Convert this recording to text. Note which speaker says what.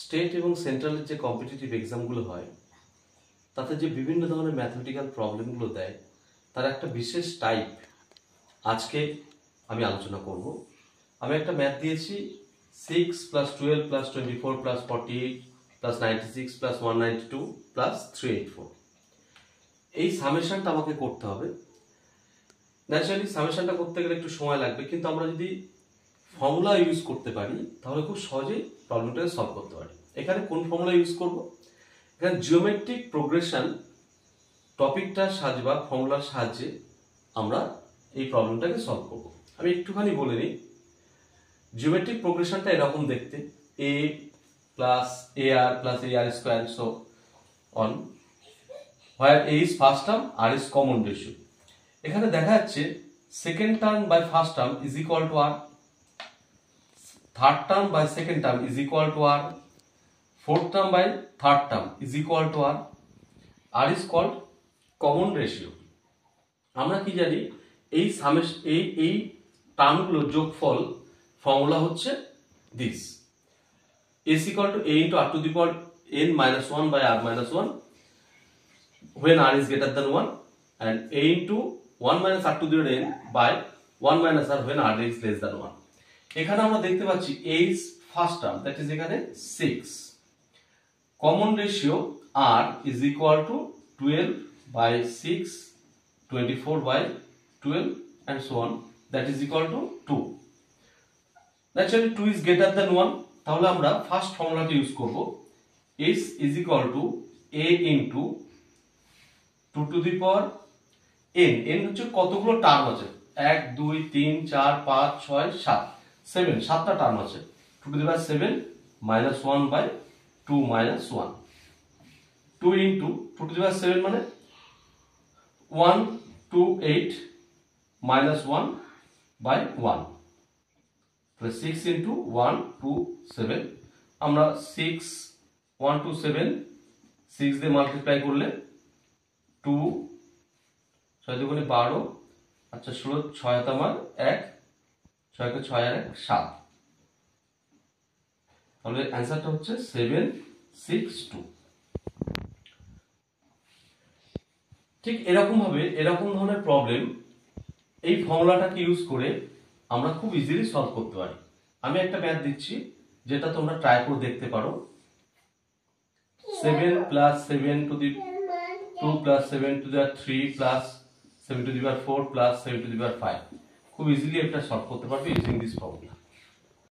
Speaker 1: State এবং সেন্ট্রালের যে competitive এক্সামগুলো হয় তাতে যে বিভিন্ন ধরনের ম্যাথমেটিক্যাল প্রবলেমগুলো দেয় তার একটা বিশেষ টাইপ আজকে আমি আলোচনা করব। আমি একটা ম্যাথ দিয়েছি 6 + 12 + 24 + 48 + 96 + 192 + 384। এই সামেশনটা আমাকে করতে হবে। ন্যাচারালি সামেশনটা করতে গেলে একটু সময় লাগবে, কিন্তু আমরা যদি ফর্মুলা ইউজ করতে পারি তাহলে খুব সহজেই প্রবলেমটাকে সলভ করতে পারি। এখানে কোন ফর্মুলা ইউজ করব? এখানে জিওমেট্রিক প্রোগ্রেশন টপিকটার সাহায্যে বা ফর্মুলার সাহায্যে আমরা এই প্রবলেমটাকে সলভ করব। আমি একটুখানি বলে নিই। জিওমেট্রিক প্রোগ্রেশনটা এরকম দেখতে, a + ar + ar² so on, where a is first term, r is common ratio। এখানে দেখা যাচ্ছে second term by first term is equal to r, third term by second term is equal to r, fourth term by third term is equal to r. R is called common ratio. আমরা কি জানি এই এই টার্মগুলোর যোগফল formula হচ্ছে this, s equal to a into r to the power n minus 1 by r minus 1 when r is greater than 1, and a into 1 minus r to the power n by 1 minus r when r is less than 1। এখানে আমরা দেখতে পাচ্ছি a is first term, that is এখানে 6, common ratio r is equal to 12 by 6, 24 by 12 and so on, that is equal to 2। Naturally 2 is greater than 1, তাহলে আমরা first ফর্মুলাটা use করব, s is equal to a into 2 to the power n। n হচ্ছে কতগুলো term আছে, 1 2 3 4 5 6 7, 7টা term আছে। 2 to the power 7 minus 1 by 2 minus 1, 2 into 2 to the power 7 মানে 1 2 8 minus 1 by 1, 6 into 1 2 7। আমরা 6 1 2 7 6 দিয়ে মাল্টিপ্লাই করলে 2 6 দুগুণে 12, আচ্ছা 16 6 হাতে আমার 1, 6 কে 6 আর 1 7, তাহলে অ্যানসারটা হচ্ছে 762। ঠিক এরকম ভাবে এরকম ধরনের প্রবলেম এই ফর্মুলাটাকে ইউজ করে আমরা খুব ইজিলি সলভ করতে পারি। আমি একটা ম্যাথ দিচ্ছি যেটা তোমরা ট্রাই করে দেখতে পারো। 7 + 7 to the 2 + 7 to the 3 + 7 to the 4 + 7 to the 5, খুব ইজিলি এটা সলভ করতে পারবে ইউজিং দিস ফর্মুলা।